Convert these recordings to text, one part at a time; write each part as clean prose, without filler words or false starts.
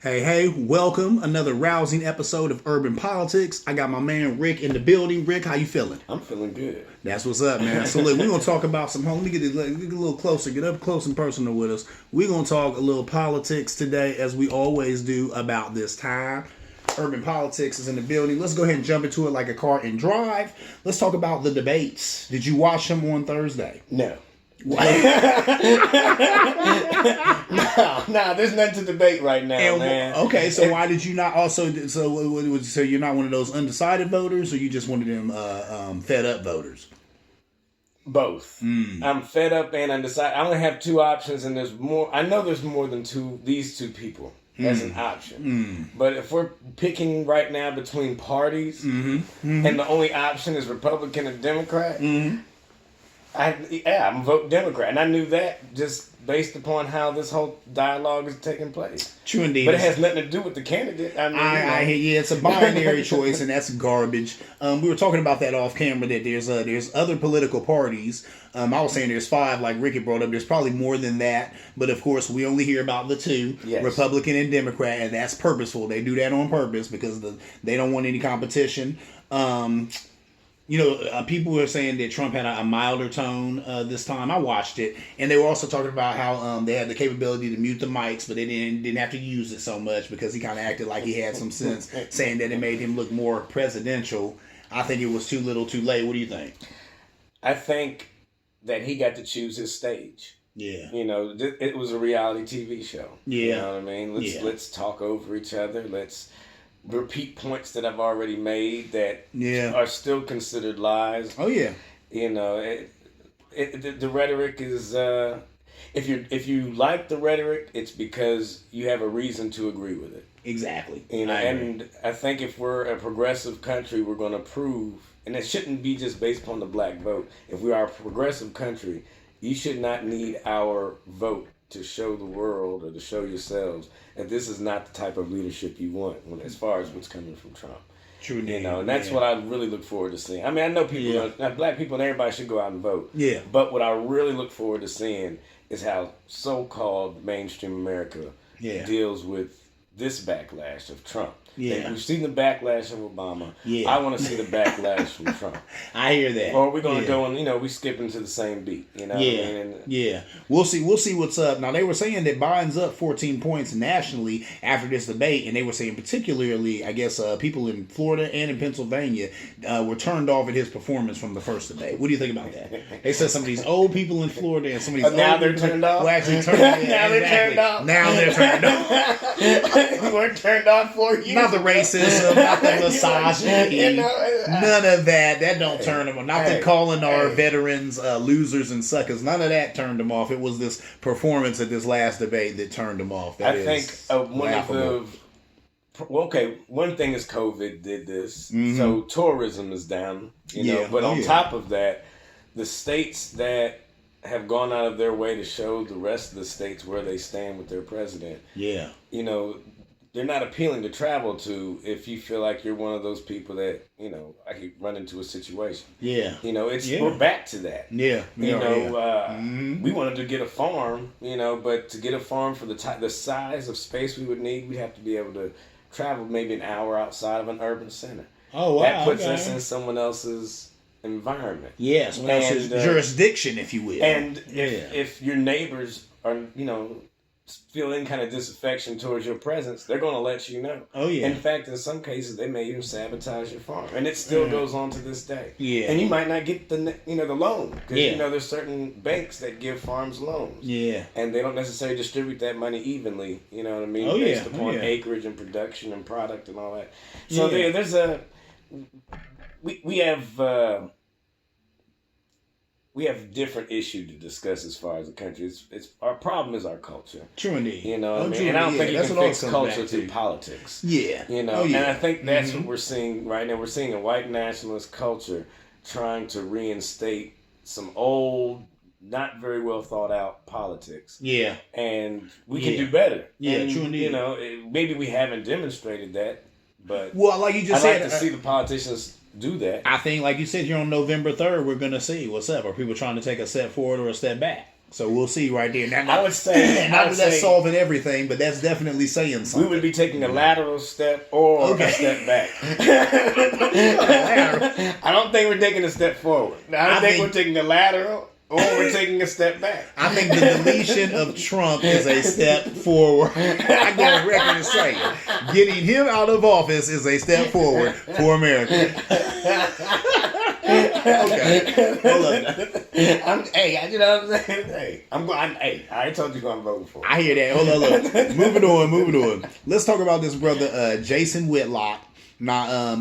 Hey, welcome. Another rousing episode of Urban Politics. I got my man Rick in the building. Rick, how you feeling? I'm feeling good. That's what's up, man. So look, we're going to talk about some home. Let me get a little closer, get up close and personal with us. We're going to talk a little politics today, as we always do about this time. Urban Politics is in the building. Let's go ahead and jump into it like a car and drive. Let's talk about the debates. Did you watch them on Thursday? No. No, there's nothing to debate right now, man. Okay, so why did you not also? So you're not one of those undecided voters, or you just one of them fed up voters? Both. I'm fed up and undecided. I only have two options, and there's more. I know there's more than these two people as an option. But if we're picking right now between parties, and the only option is Republican and Democrat. I'm voting Democrat, and I knew that just based upon how this whole dialogue is taking place. True indeed, but it has nothing to do with the candidate. Yeah, it's a binary choice, and that's garbage. We were talking about that off camera. That there's other political parties. I was saying there's 5, like Ricky brought up. There's probably more than that, but of course we only hear about the 2, yes. Republican and Democrat, and that's purposeful. They do that on purpose because they don't want any competition. People were saying that Trump had a milder tone this time. I watched it, and they were also talking about how they had the capability to mute the mics, but they didn't have to use it so much because he kind of acted like he had some sense, saying that it made him look more presidential. I think it was too little, too late. What do you think? I think that he got to choose his stage. Yeah. It was a reality TV show. Yeah. You know what I mean? Let's talk over each other. Let's repeat points that I've already made that are still considered lies. Oh yeah. The rhetoric is if you like the rhetoric, it's because you have a reason to agree with it. Exactly. And I think if we're a progressive country, we're going to prove, and it shouldn't be just based upon the black vote. If we are a progressive country, you should not need our vote to show the world or to show yourselves that this is not the type of leadership you want as far as what's coming from Trump. True. And that's what I really look forward to seeing. I mean, I know black people and everybody should go out and vote. Yeah. But what I really look forward to seeing is how so-called mainstream America deals with this backlash of Trump. Yeah. We've seen the backlash of Obama. Yeah. I want to see the backlash from Trump. I hear that. Or we're going to go and, we skip into the same beat. Yeah. We'll see what's up. Now, they were saying that Biden's up 14 points nationally after this debate, and they were saying particularly, I guess, people in Florida and in Pennsylvania were turned off at his performance from the first debate. What do you think about that? They said some of these old people in Florida and some of these now they're turned off? Well, actually turned off. Now they're turned off. Now they're turned off. We weren't turned off for you. Not the racism, not the misogyny, none of that. That don't turn them off. Not the calling our veterans losers and suckers. None of that turned them off. It was this performance at this last debate that turned them off. I think one thing is COVID did this. So tourism is down, But on top of that, the states that have gone out of their way to show the rest of the states where they stand with their president. Yeah. They're not appealing to travel to if you feel like you're one of those people that, I could run into a situation. Yeah. We're back to that. Yeah. We wanted to get a farm, but to get a farm for the size of space we would need, we'd have to be able to travel maybe an hour outside of an urban center. Oh, wow. That puts us in someone else's environment. Yes, jurisdiction, if you will. And if your neighbors are, feel any kind of disaffection towards your presence, they're going to let you know. Oh, yeah. In fact, in some cases, they may even sabotage your farm. And it still goes on to this day. Yeah. And you might not get the loan. Because, there's certain banks that give farms loans. Yeah. And they don't necessarily distribute that money evenly, you know what I mean? Oh, Based upon acreage and production and product and all that. So there's we have different issue to discuss as far as the country. It's our problem is our culture. True indeed. And I don't think you can fix culture through politics. Yeah. And I think that's what we're seeing right now. We're seeing a white nationalist culture trying to reinstate some old, not very well thought out politics. Yeah. And we can do better. Yeah, true indeed. Maybe we haven't demonstrated that, but like you just said, I'd like to see the politicians do that. I think, like you said, here on November 3rd, we're going to see what's up. Are people trying to take a step forward or a step back? So we'll see right there. Now, I would say, not that that's solving everything, but that's definitely saying something. We would be taking a lateral step or a step back. I don't think we're taking a step forward. I think we're taking a lateral or we're taking a step back. I think the deletion of Trump is a step forward. I go on record and say it. Getting him out of office is a step forward for America. Okay. Hold up. You know what I'm saying? I already told you who I'm voting for. I hear that. Hold on, look. Moving on. Let's talk about this brother, Jason Whitlock. Now,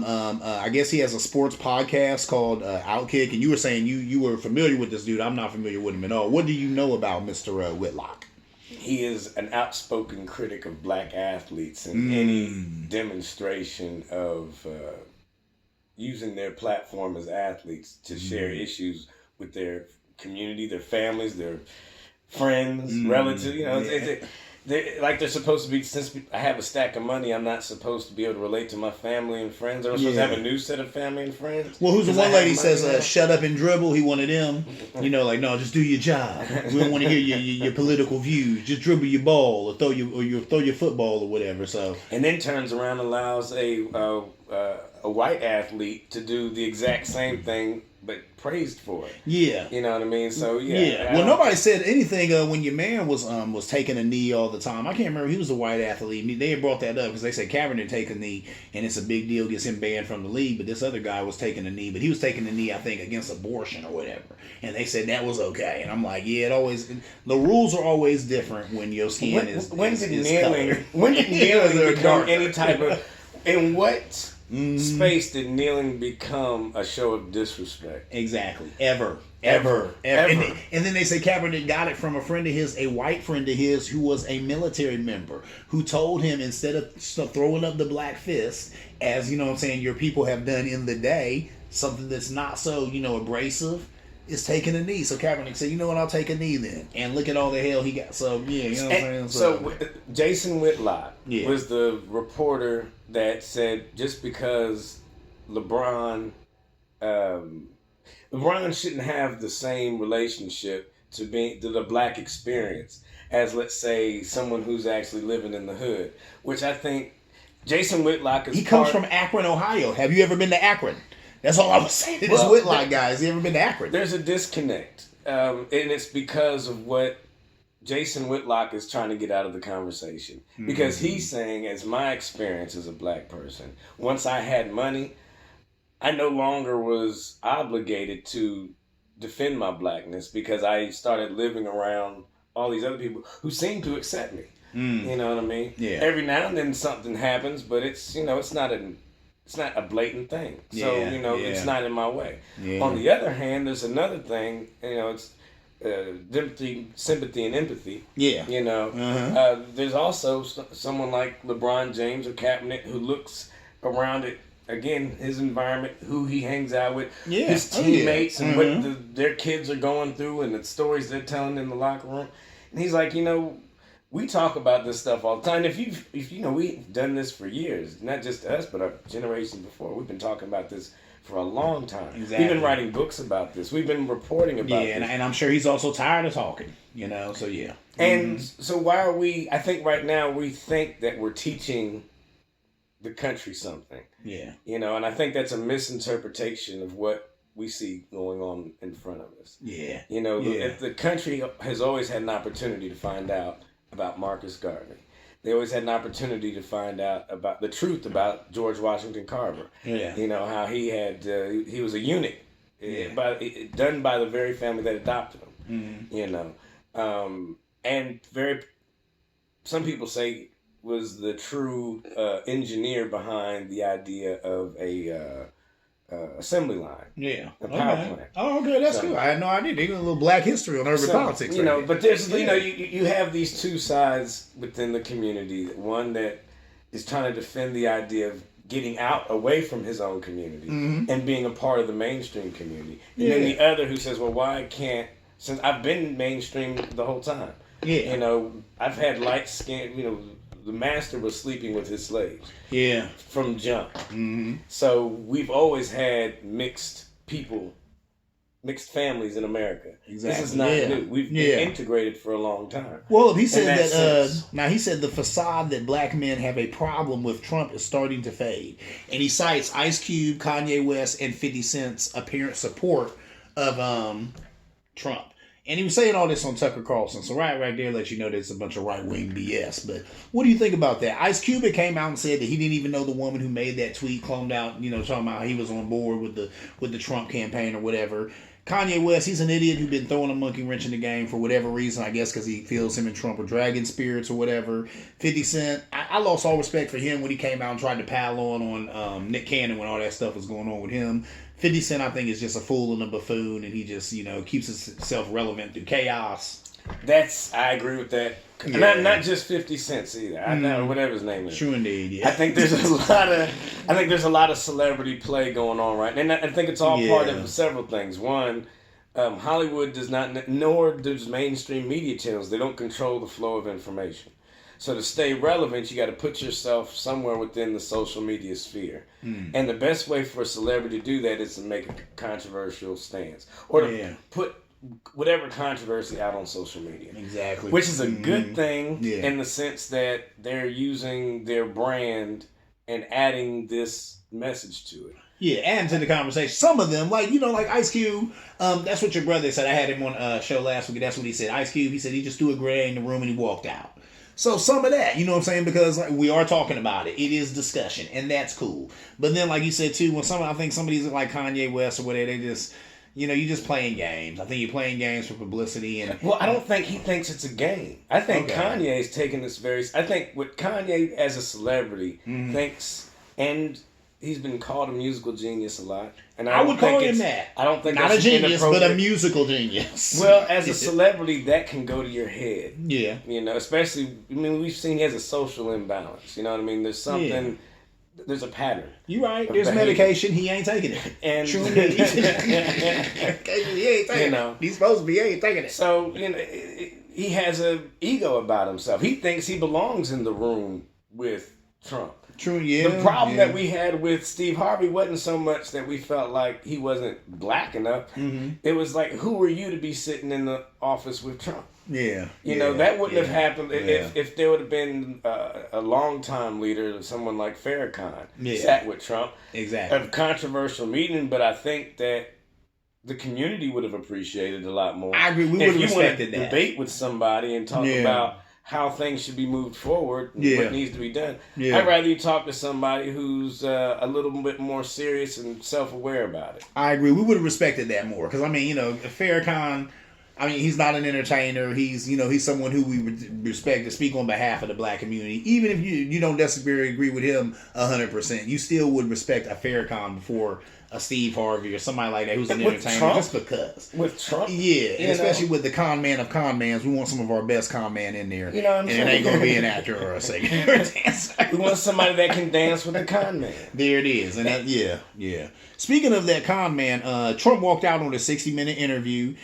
I guess he has a sports podcast called Outkick, and you were saying you were familiar with this dude. I'm not familiar with him at all. What do you know about Mr. Whitlock? He is an outspoken critic of black athletes and any demonstration of using their platform as athletes to share issues with their community, their families, their friends, relatives. You know, they're supposed to be. Since I have a stack of money, I'm not supposed to be able to relate to my family and friends. I'm supposed to have a new set of family and friends. Well, who's the one lady says, "Shut up and dribble"? He wanted them. You know, like, no, just do your job. We don't want to hear your political views. Just dribble your ball or throw your football or whatever. So, and then turns around and allows a white athlete to do the exact same thing, but praised for it. Yeah. You know what I mean? So, yeah. Well, nobody said anything when your man was taking a knee all the time. I can't remember. He was a white athlete. They had brought that up because they said Kaepernick take a knee, and it's a big deal, gets him banned from the league. But this other guy was taking a knee, but he was taking a knee, I think, against abortion or whatever. And they said that was okay. And I'm like, yeah, the rules are always different when your skin is When did kneeling become any type of... In what... space did kneeling become a show of disrespect? Exactly. Ever. And then they say Kaepernick got it from a friend of his, a white friend of his who was a military member, who told him instead of throwing up the black fist, as, you know what I'm saying, your people have done in the day, something that's not so, abrasive, is taking a knee. So Kaepernick said, you know what, I'll take a knee then. And look at all the hell he got. So, yeah, you know what I'm saying? So Jason Whitlock was the reporter that said just because LeBron shouldn't have the same relationship to the black experience as, let's say, someone who's actually living in the hood, which I think Jason Whitlock is. He comes from Akron, Ohio. Have you ever been to Akron? That's all I was saying to this Whitlock guy. Has he ever been to Akron? There's a disconnect, and it's because of what Jason Whitlock is trying to get out of the conversation. Because he's saying, as my experience as a black person, once I had money, I no longer was obligated to defend my blackness because I started living around all these other people who seem to accept me. You know what I mean? Yeah. Every now and then something happens, but it's not a blatant thing. So, it's not in my way. Yeah. On the other hand, there's another thing, it's sympathy and empathy. Yeah. There's also someone like LeBron James or Kaepernick who looks around at, again, his environment, who he hangs out with, his teammates, and what their kids are going through and the stories they're telling in the locker room. And he's like, we talk about this stuff all the time. If we've done this for years, not just us, but our generation before. We've been talking about this for a long time. Exactly. We've been writing books about this. We've been reporting about this. And I'm sure he's also tired of talking, so yeah. And so why are I think right now we think that we're teaching the country something. Yeah. And I think that's a misinterpretation of what we see going on in front of us. Yeah. The country has always had an opportunity to find out about Marcus Garvey. They always had an opportunity to find out about the truth about George Washington Carver. Yeah. How he had, he was a eunuch, done by the very family that adopted him. And some people say was the true engineer behind the idea of a assembly line. Yeah. A power plant. Oh, okay, that's cool. I had no idea. They got a little black history on urban politics. But there's, you have these two sides within the community. One that is trying to defend the idea of getting out away from his own community and being a part of the mainstream community. And then the other who says, well, why can't, since I've been mainstream the whole time. Yeah. I've had light skin, the master was sleeping with his slaves. Yeah. From jump. So we've always had mixed people mixed families in America. Exactly. This is not new. We've been integrated for a long time. Well, he said that that. Now he said the facade that black men have a problem with Trump is starting to fade, and he cites Ice Cube, Kanye West, and 50 Cent's apparent support of Trump. And he was saying all this on Tucker Carlson. So right there lets you know there's a bunch of right-wing BS. But what do you think about that? Ice Cube came out and said that he didn't even know the woman who made that tweet, cloned out, talking about how he was on board with the Trump campaign or whatever. Kanye West, he's an idiot who's been throwing a monkey wrench in the game for whatever reason, I guess because he feels him and Trump are dragon spirits or whatever. 50 Cent, I lost all respect for him when he came out and tried to pile on Nick Cannon when all that stuff was going on with him. 50 Cent, I think, is just a fool and a buffoon, and he just, keeps himself relevant through chaos. I agree with that. Yeah. Not just 50 Cent either. I know whatever his name is. True indeed. Yeah. I think there's a lot of celebrity play going on right now. And I think it's all part of several things. One, Hollywood does not, nor does mainstream media channels. They don't control the flow of information. So to stay relevant, you got to put yourself somewhere within the social media sphere. And the best way for a celebrity to do that is to make a controversial stance or to put whatever controversy out on social media. Exactly. Which is a good thing in the sense that they're using their brand and adding this message to it. Yeah, adding to the conversation. Some of them, like Ice Cube, that's what your brother said. I had him on a show last week, and that's what he said. Ice Cube, he said he just threw a grenade in the room and he walked out. So some of that, you know what I'm saying? Because we are talking about it. It is discussion, and that's cool. But then, like you said, too, when I think somebody's like Kanye West or whatever, they just... you're just playing games. I think you're playing games for publicity. Well, I don't think he thinks it's a game. I think Kanye is taking this I think what Kanye as a celebrity thinks, and he's been called a musical genius a lot. And I would call him that. I don't think not a genius, but a musical genius. Well, as a celebrity, that can go to your head. Yeah. Especially, we've seen he has a social imbalance. You know what I mean? There's something... Yeah. There's a pattern. You're right. There's medication. He ain't taking it. And he ain't taking it. He's supposed to be. He ain't taking it. So he has an ego about himself. He thinks he belongs in the room with Trump. True. Yeah. The problem that we had with Steve Harvey wasn't so much that we felt like he wasn't black enough. Mm-hmm. It was like, who were you to be sitting in the office with Trump? Yeah. That wouldn't have happened if there would have been a longtime leader, someone like Farrakhan, sat with Trump. Exactly. A controversial meeting, but I think that the community would have appreciated a lot more. I agree. We would have respected that. If you want to debate with somebody and talk about how things should be moved forward, and what needs to be done. Yeah. I'd rather you talk to somebody who's a little bit more serious and self-aware about it. I agree. We would have respected that more. Because, Farrakhan... he's not an entertainer. He's someone who we respect to speak on behalf of the black community. Even if you don't necessarily agree with him 100%, you still would respect a Farrakhan before a Steve Harvey or somebody like that who's an entertainer. Trump? Just because. With Trump? Yeah, and especially with the con man of con mans. We want some of our best con man in there. You know what I'm saying? And it ain't going to be an actor or a singer or a dancer. We want somebody that can dance with the con man. There it is. And that, Speaking of that con man, Trump walked out on a 60-minute interview.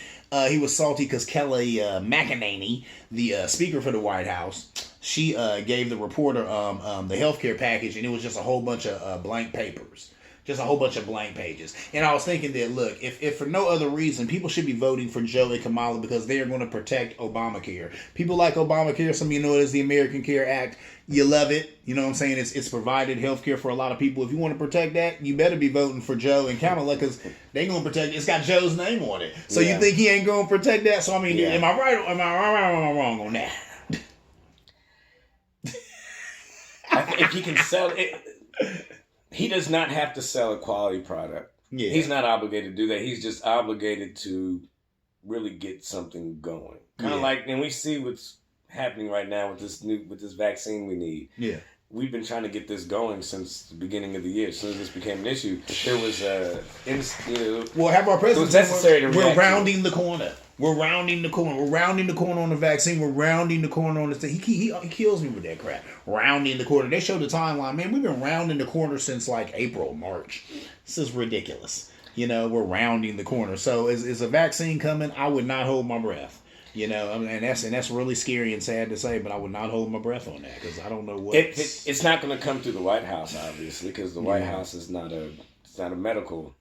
He was salty because Kelly McEnany, the speaker for the White House, she gave the reporter the healthcare package, and it was just a whole bunch of blank papers. Just a whole bunch of blank pages. And I was thinking that, look, if for no other reason, people should be voting for Joe and Kamala because they are going to protect Obamacare. People like Obamacare. Some of you know it as the American Care Act. You love it. You know what I'm saying? It's provided health care for a lot of people. If you want to protect that, you better be voting for Joe and Kamala because they're going to protect it. It's got Joe's name on it. So you think he ain't going to protect that? So, am I right or am I wrong on that? If he can sell it... He does not have to sell a quality product. Yeah. He's not obligated to do that. He's just obligated to really get something going. Kind of like, and we see what's happening right now with this vaccine we need. Yeah. We've been trying to get this going since the beginning of the year. As soon as this became an issue, there was have our president. It was necessary to We're rounding the corner. We're rounding the corner. We're rounding the corner on the vaccine. We're rounding the corner on the thing. He kills me with that crap. Rounding the corner. They showed the timeline. Man, we've been rounding the corner since like April, March. This is ridiculous. We're rounding the corner. So is a vaccine coming? I would not hold my breath. And that's really scary and sad to say, but I would not hold my breath on that because I don't know what. It's not going to come through the White House, obviously, because the White House is not a medical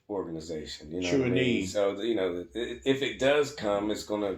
organization. You know True what I mean? indeed. So if it does come, it's gonna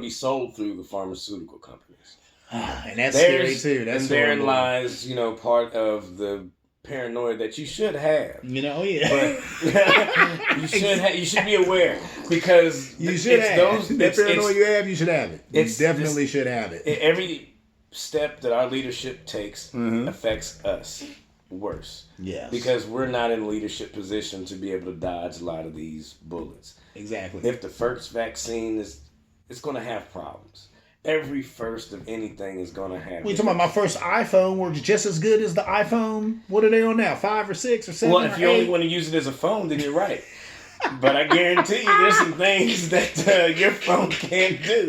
be sold through the pharmaceutical companies. And that's scary too. That's and therein horrible. lies, part of the paranoia that you should have. Yeah. But you should be aware, because you should have that paranoia you have. You should have it. You definitely should have it. Every step that our leadership takes affects us worse. Yes. Because we're not in a leadership position to be able to dodge a lot of these bullets. Exactly. If the first vaccine it's going to have problems. Every first of anything is going to have. Well, you talking about my first iPhone works just as good as the iPhone? What are they on now? 5 or 6 or 7? Well, if you only want to use it as a phone, then you're right. But I guarantee you, there's some things that your phone can't do,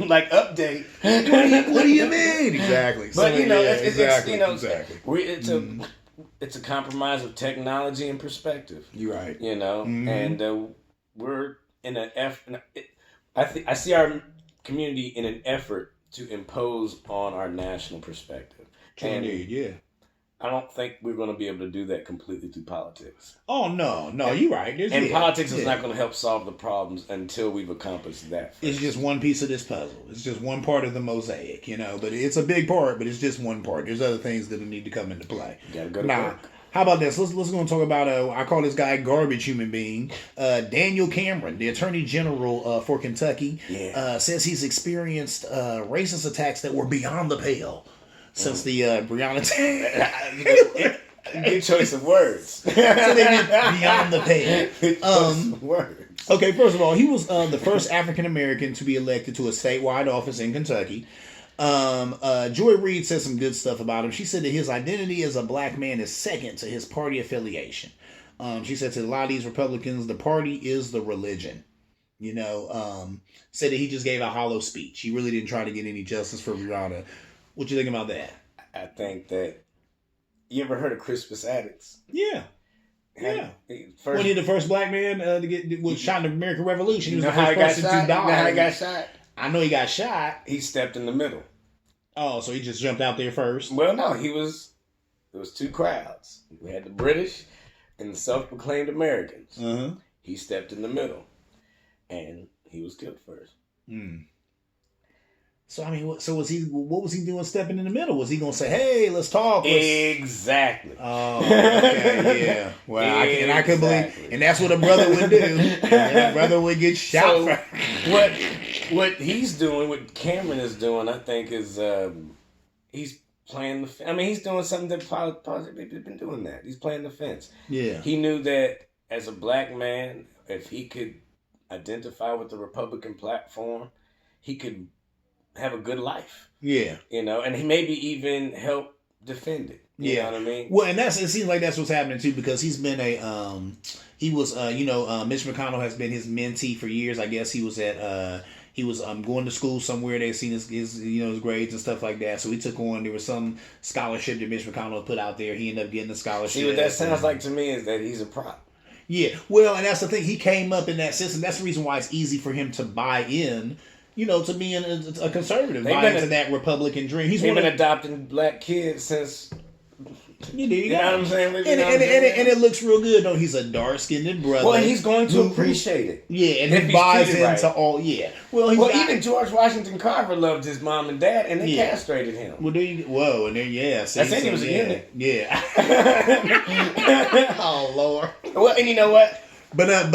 like update. What do you mean? Exactly. But exactly. It's a compromise of technology and perspective. You're right. And we're in an effort. I see our community in an effort to impose on our national perspective. Indeed, yeah. I don't think we're going to be able to do that completely through politics. Oh, no, you're right. Politics is not going to help solve the problems until we've accomplished that first. It's just one piece of this puzzle. It's just one part of the mosaic, but it's a big part, but it's just one part. There's other things that need to come into play. You gotta go to work. How about this? Let's go and talk about, I call this guy garbage human being. Daniel Cameron, the Attorney General for Kentucky, says he's experienced racist attacks that were beyond the pale since the Breonna Good choice of words. So they went beyond the pale. Words. Okay, first of all, he was the first African American to be elected to a statewide office in Kentucky. Joy Reid said some good stuff about him. She said that his identity as a black man is second to his party affiliation. She said to a lot of these Republicans, the party is the religion. Said that he just gave a hollow speech. He really didn't try to get any justice for Breonna. What you think about that? I think that you ever heard of Crispus Attucks? Yeah. Yeah. When he the first black man was shot in the American Revolution. He was the how first person to die. You know how he got shot? I know he got shot. He stepped in the middle. Oh, so he just jumped out there first? Well, no, there was two crowds. We had the British and the self-proclaimed Americans. Uh-huh. He stepped in the middle, and he was killed first. So I mean, what was he doing stepping in the middle? Was he gonna say, "Hey, let's talk"? Exactly. Oh, okay, yeah. Well, I can believe, and that's what a brother would do. A brother would get shot. So what he's doing, what Cameron is doing, I think, is he's playing the. I mean, he's doing something that politics have been doing. That he's playing the fence. Yeah. He knew that as a black man, if he could identify with the Republican platform, he could have a good life. Yeah. And he maybe even help defend it. You know what I mean? Well, and it seems like that's what's happening too, because he's been Mitch McConnell has been his mentee for years. I guess he was going to school somewhere. They seen his grades and stuff like that. So he took on, there was some scholarship that Mitch McConnell put out there. He ended up getting the scholarship. See, what that sounds like to me is that he's a prop. Yeah. Well, and that's the thing. He came up in that system. That's the reason why it's easy for him to buy in, to being a conservative, buy into that Republican dream. He's been adopting black kids since. You know what I'm saying? And it looks real good. No, he's a dark-skinned brother. Well, he's going to appreciate it. Yeah, and he buys into all. Yeah. Well, even George Washington Carver loved his mom and dad, and they castrated him. Well, there you go. Whoa, and then I said he was a unit. Yeah. Oh Lord. Well, and you know what? But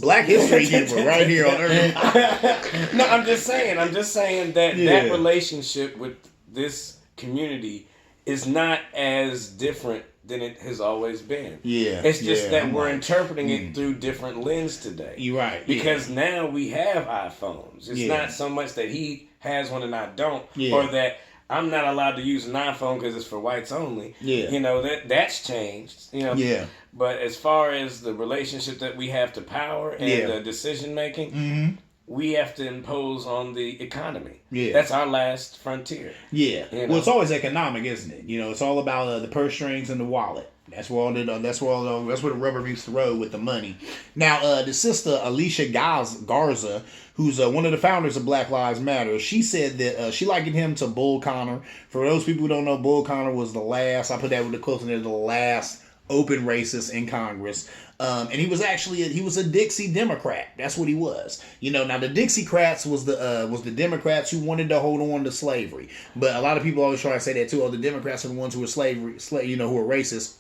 Black History Giver right here on Earth. No, I'm just saying that relationship with this community is not as different than it has always been. Yeah. It's just that we're interpreting it through different lens today. You're right. Because now we have iPhones. It's not so much that he has one and I don't, or that I'm not allowed to use an iPhone because it's for whites only. Yeah. That's changed. Yeah. But as far as the relationship that we have to power and the decision making, we have to impose on the economy. Yeah. That's our last frontier. Yeah. Well, it's always economic, isn't it? It's all about the purse strings and the wallet. That's where the rubber meets the road with the money. Now, the sister Alicia Garza, who's one of the founders of Black Lives Matter, she said that she likened him to Bull Connor. For those people who don't know, Bull Connor was the last. I put that with the quotes in there. The last open racist in Congress. And he was actually he was a Dixie Democrat. That's what he was. You know, now the Dixiecrats was the Democrats who wanted to hold on to slavery. But a lot of people always try to say that too. Oh, the Democrats are the ones who were who were racist.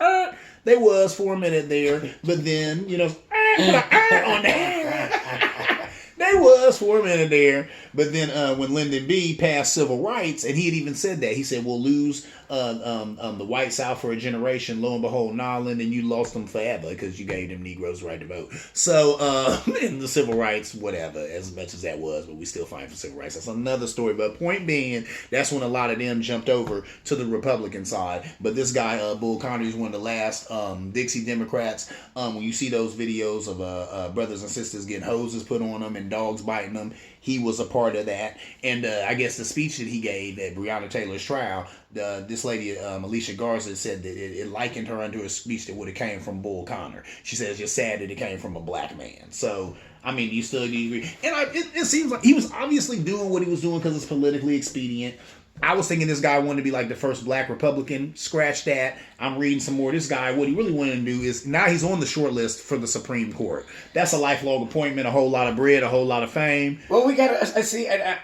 They was for a minute there, but then on that. They was for a minute there, but then when Lyndon B passed civil rights, and he had even said that, he said we'll lose the white South for a generation. Lo and behold, nah, Lyndon, you lost them forever because you gave them Negroes the right to vote. So in the civil rights, whatever, as much as that was, but we still fight for civil rights. That's another story. But point being, that's when a lot of them jumped over to the Republican side. But this guy, Bull Connor, is one of the last Dixie Democrats. When you see those videos of brothers and sisters getting hoses put on them and dogs biting them, he was a part of that. And I guess the speech that he gave at Breonna Taylor's trial, this lady, Alicia Garza, said that it likened her unto a speech that would have came from Bull Connor. She said it's just sad that it came from a black man. So, I mean, do you still agree? And it seems like he was obviously doing what he was doing because it's politically expedient. I was thinking this guy wanted to be like the first black Republican. Scratch that. I'm reading some more. This guy, what he really wanted to do is, now he's on the short list for the Supreme Court. That's a lifelong appointment, a whole lot of bread, a whole lot of fame. Well, we got to see. I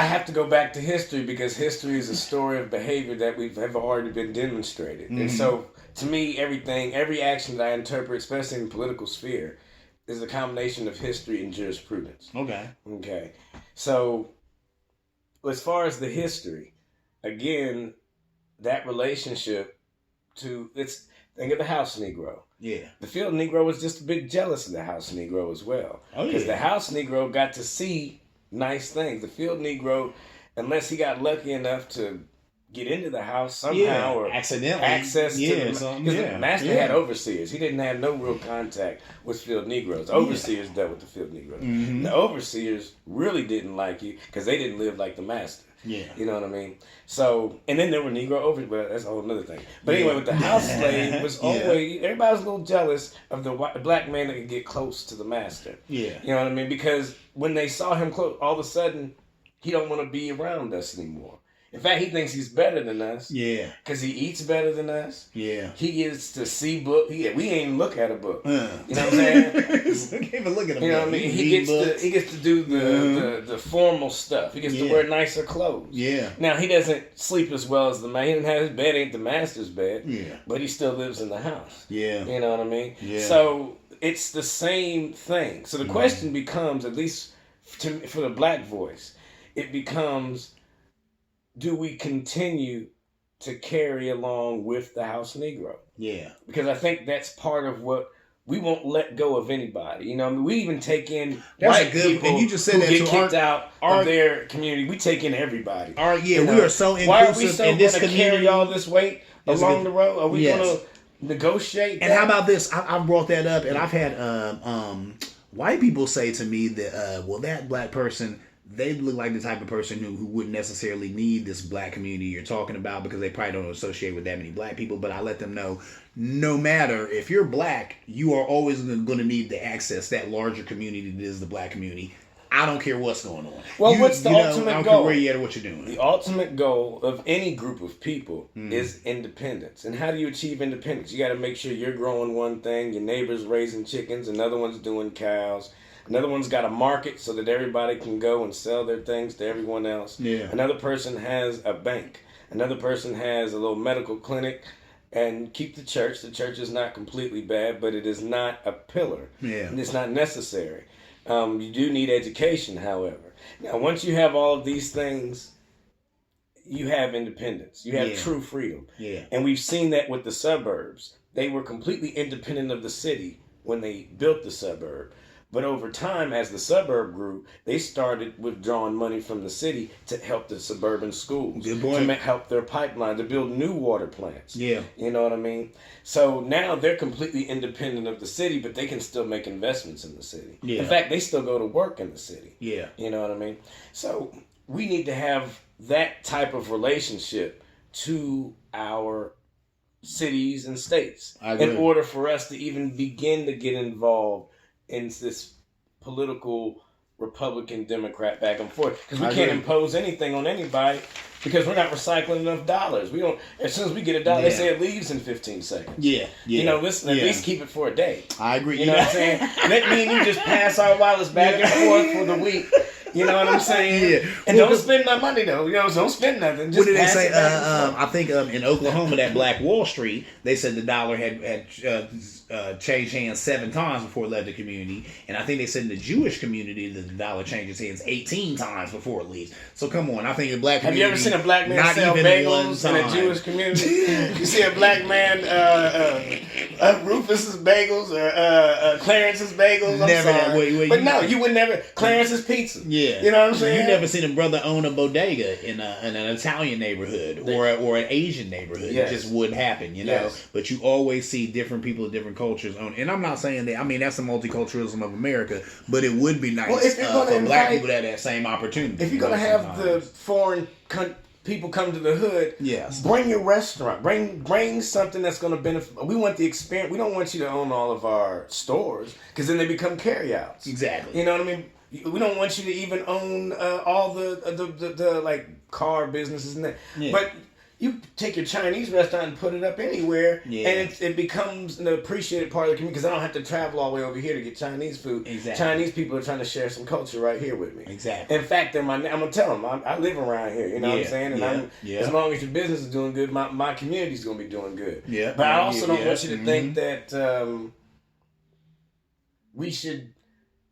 have to go back to history because history is a story of behavior that have already been demonstrated. Mm-hmm. And so, to me, every action that I interpret, especially in the political sphere, is a combination of history and jurisprudence. Okay. So, as far as the history, again, that relationship think of the house Negro. Yeah. The field Negro was just a bit jealous of the house Negro as well. Because the house Negro got to see nice things. The field Negro, unless he got lucky enough to get into the house somehow or accidentally access to the master had overseers. He didn't have no real contact with field Negroes. Overseers dealt with the field Negroes. Mm-hmm. The overseers really didn't like you because they didn't live like the master. Yeah. You know what I mean? So, and then there were Negro overseers, but that's a whole other thing. But anyway, with the house slave was always, everybody was a little jealous of the black man that could get close to the master. Yeah. You know what I mean? Because when they saw him close, all of a sudden, he don't want to be around us anymore. In fact, he thinks he's better than us. Yeah. Because he eats better than us. Yeah. He gets to see book. We ain't even look at a book. You know what I'm saying? We can't even look at a book. You know what I mean? He gets to do the formal stuff. He gets to wear nicer clothes. Yeah. Now, he doesn't sleep as well as the man. He doesn't have his bed, ain't the master's bed. Yeah. But he still lives in the house. Yeah. You know what I mean? Yeah. So, it's the same thing. So, the question becomes, at least for the black voice, it becomes, do we continue to carry along with the house Negro? Yeah. Because I think that's part of what we won't let go of anybody. You know, I mean, we even take in that's white people and you just said who that get kicked out of their community. We take in everybody. We are so inclusive. Why are we so in this community? Carry all this weight along the road? Are we going to negotiate? And how about this? I brought that up, and I've had white people say to me that, well, that black person, they look like the type of person who wouldn't necessarily need this black community you're talking about because they probably don't associate with that many black people. But I let them know, no matter if you're black, you are always going to need to access that larger community that is the black community. I don't care what's going on. Well, what's the ultimate goal? I don't care where you at or what you're doing. The ultimate goal of any group of people is independence. And how do you achieve independence? You got to make sure you're growing one thing, your neighbor's raising chickens, another one's doing cows. Another one's got a market so that everybody can go and sell their things to everyone else. Yeah. Another person has a bank. Another person has a little medical clinic. And keep the church. The church is not completely bad, but it is not a pillar. Yeah. And it's not necessary. You do need education, however. Now, once you have all of these things, you have independence. You have true freedom. Yeah. And we've seen that with the suburbs. They were completely independent of the city when they built the suburb. But over time, as the suburb grew, they started withdrawing money from the city to help the suburban schools, to help their pipeline, to build new water plants. Yeah. You know what I mean? So now they're completely independent of the city, but they can still make investments in the city. Yeah. In fact, they still go to work in the city. Yeah. You know what I mean? So we need to have that type of relationship to our cities and states in order for us to even begin to get involved in this political Republican, Democrat back and forth because we I can't agree. impose anything on anybody because we're not recycling enough dollars. We don't. As soon as we get a dollar, they Yeah. say it leaves in 15 seconds. Yeah. You know, listen, at Yeah. least keep it for a day. I agree. You know what I'm saying? Let me and you just pass our wallets back and forth for the week. You know what I'm saying? Yeah. And Well, don't spend my money though. You know, don't spend nothing. Just What did they pass say? it back and forth. I think in Oklahoma, that Black Wall Street, they said the dollar had changed hands 7 times before it left the community, and I think they said in the Jewish community that the dollar changes hands 18 times before it leaves. So come on, I think the black Have community. you ever seen a black man not sell even bagels one in a time. Jewish community? You see a black man, Rufus's bagels or Clarence's bagels? I'm Never sorry. that way. But no, you would never. Clarence's Pizza. Yeah, You know what I'm saying? You never seen a brother own a bodega in an Italian neighborhood or an Asian neighborhood. Yes. It just wouldn't happen, you know. Yes. But you always see different people of different cultures own. And I'm not saying that. I mean, that's the multiculturalism of America. But it would be nice Well, if you're gonna for black invite- people to have that same opportunity. If you're gonna have the foreign people come to the hood, Yes. bring your restaurant. Bring something that's gonna benefit. We want the experience. We don't want you to own all of our stores because then they become carryouts. Exactly. You know what I mean? We don't want you to even own all the like car businesses and that. Yeah. But you take your Chinese restaurant and put it up anywhere, Yeah. and it becomes an appreciated part of the community because I don't have to travel all the way over here to get Chinese food. Exactly. Chinese people are trying to share some culture right here with me. Exactly. In fact, I'm gonna tell them I live around here. You know what I'm Yeah, saying? And yeah. as long as your business is doing good, my community's gonna be doing good. Yeah. But I also don't Yeah. want you to think that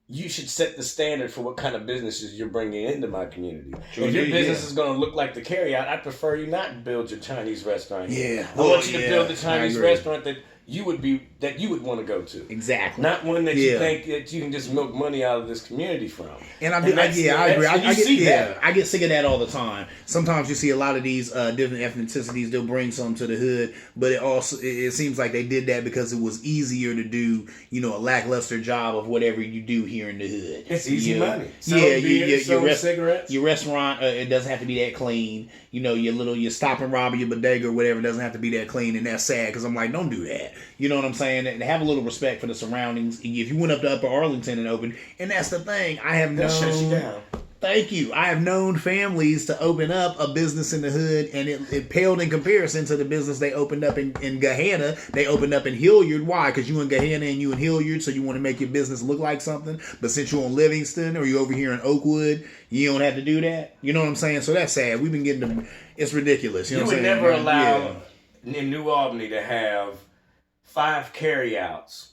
you should set the standard for what kind of businesses you're bringing into my community. True If your indeed, business yeah. is going to look like the carryout, I prefer you not build your Chinese restaurant here. Yeah. I want you Well, to yeah, build the I Chinese agree. restaurant that you would want to go to. Exactly. Not one that Yeah. you think that you can just milk money out of this community from. And I And that's- agree. that's- you see that. I get sick of that all the time. Sometimes you see a lot of these different ethnicities. They'll bring some to the hood, but it seems like they did that because it was easier to do, you know, a lackluster job of whatever you do here in the hood. It's easy You know? money. Sell Yeah, beer, sell cigarettes. Your restaurant, it doesn't have to be that clean. You know, your stop and rob or your bodega or whatever doesn't have to be that clean, and that's sad because I'm like, don't do that. You know what I'm saying? And have a little respect for the surroundings. If you went up to Upper Arlington and opened, and that's the thing, I have They'll shut you known. down. Thank you. I have known families to open up a business in the hood, and it paled in comparison to the business they opened up in Gahanna. They opened up in Hilliard. Why? Because you in Gahanna and you in Hilliard, so you want to make your business look like something. But since you're on Livingston or you over here in Oakwood, you don't have to do that. You know what I'm saying? So that's sad. We've been getting to, it's ridiculous. You know You what I'm would saying? never Yeah. allow in New Albany to have 5 carryouts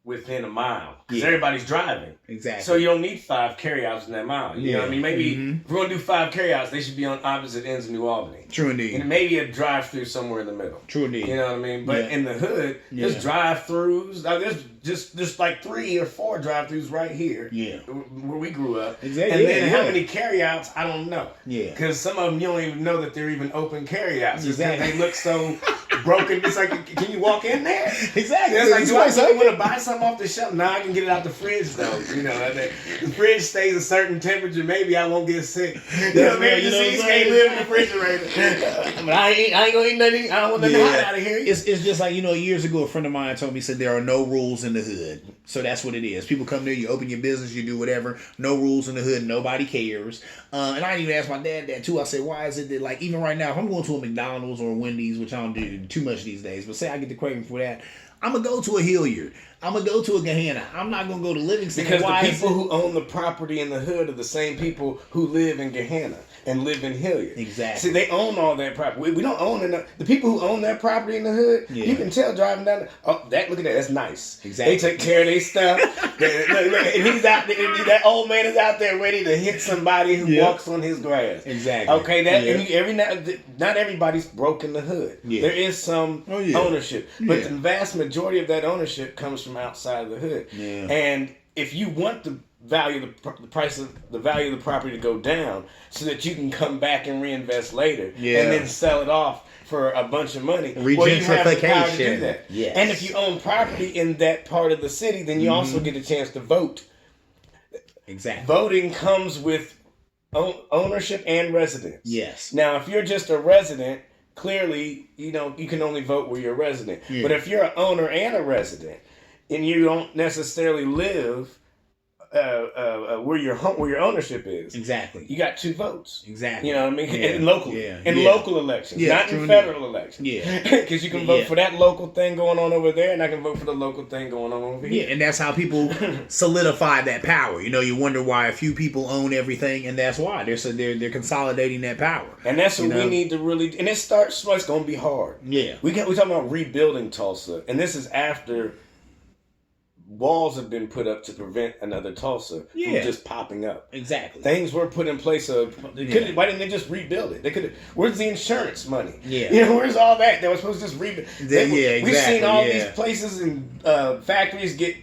within a mile because Yeah. everybody's driving. Exactly. So you don't need 5 carryouts in that mile. You know what I mean? Maybe if we're gonna do 5 carryouts, they should be on opposite ends of New Albany. True indeed. And maybe a drive-through somewhere in the middle. True indeed. You know what I mean? But Yeah. in the hood, there's Yeah. drive-throughs. Now, there's like 3 or 4 drive-throughs right here. Yeah. Where we grew up. Exactly. And Yeah, then how yeah. many carryouts? I don't know. Yeah. Because some of them you don't even know that they're even open carryouts. It's 'cause Exactly. they look so broken. It's like, can you walk in there? Exactly. It's like, It's do I what's really open. want to buy something off the shelf? No, I can get it out the fridge though. You know, the fridge stays a certain temperature. Maybe I won't get sick. You know, maybe You know what I'm disease saying? can't live in the refrigerator. But I ain't gonna eat nothing. I don't want nothing hot out of here. It's just like, you know, years ago, a friend of mine told me, said there are no rules in the hood. So that's what it is. People come there, you open your business, you do whatever. No rules in the hood. Nobody cares. And I even asked my dad that too. I said, why is it that, like, even right now, if I'm going to a McDonald's or a Wendy's, which I don't do too much these days, but say I get the craving for that, I'm going to go to a Hilliard. I'm going to go to a Gahanna. I'm not going to go to Livingston. Because Why the is people it- who own the property in the hood are the same people who live in Gahanna and live in Hilliard. Exactly. See, they own all that property. We don't own enough. The people who own that property in the hood, Yeah. you can tell driving down. Look at that. That's nice. Exactly. They take care of their stuff. Look, and he's out there. That old man is out there ready to hit somebody who Yeah. walks on his grass. Exactly. Okay. That Yeah. and not everybody's broke in the hood. Yeah. There is some Oh, yeah. ownership, but Yeah. the vast majority of that ownership comes from outside of the hood. Yeah. And if you want the value of the price of the value of the property to go down so that you can come back and reinvest later Yeah. and then sell it off for a bunch of money. Well, you have the power to do Regentrification. that. Yes. And if you own property in that part of the city, then you also get a chance to vote. Exactly. Voting comes with ownership and residence. Yes. Now, if you're just a resident, clearly, you can only vote where you're a resident. Yeah. But if you're an owner and a resident, and you don't necessarily live where your ownership is. Exactly. You got 2 votes. Exactly. You know what I mean? Yeah. In locally. Yeah. In Yeah. local elections. Yeah, Not true in indeed. federal elections. Yeah. Because you can vote Yeah. for that local thing going on over there, and I can vote for the local thing going on over Yeah, here. and that's how people solidify that power. You know, you wonder why a few people own everything, and that's why they're consolidating that power. And that's what You know? we need to really. And it starts. It's going to be hard. Yeah. We're talking about rebuilding Tulsa, and this is after walls have been put up to prevent another Tulsa Yeah. from just popping up. Exactly. Things were put in place of. Yeah. Why didn't they just rebuild it? They could. Where's the insurance money? Yeah. You know, where's all that? They were supposed to just rebuild. Yeah, We've seen exactly, all yeah. these places and factories get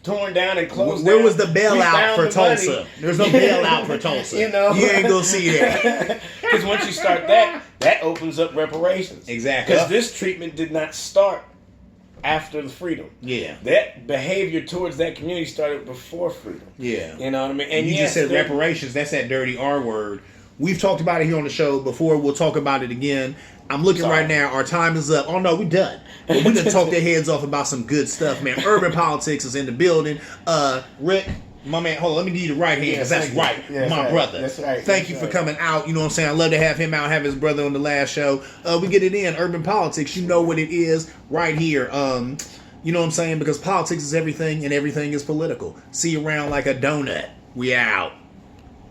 torn down and closed. Where down. was the We bailout found for the Tulsa? money. There's no bailout for Tulsa. You know, you ain't gonna see that. Because once you start that opens up reparations. Exactly. Because this treatment did not start after the freedom. Yeah. That behavior towards that community started before freedom. Yeah. You know what I mean? And you yes, just said there- reparations. That's that dirty R word. We've talked about it here on the show before. We'll talk about it again. I'm looking Sorry. right now. Our time is up. Oh, no, we're done. But we done talked their heads off about some good stuff, man. Urban Politics is in the building. Rick, my man, hold on. Let me give you the right hand because Yeah, that's thank you. right. Yeah, that's my right. brother. That's right. Thank you That's for right. coming out. You know what I'm saying? I love to have him out, have his brother on the last show. We get it in. Urban Politics. You know what it is right here. You know what I'm saying? Because politics is everything and everything is political. See you around like a donut. We out.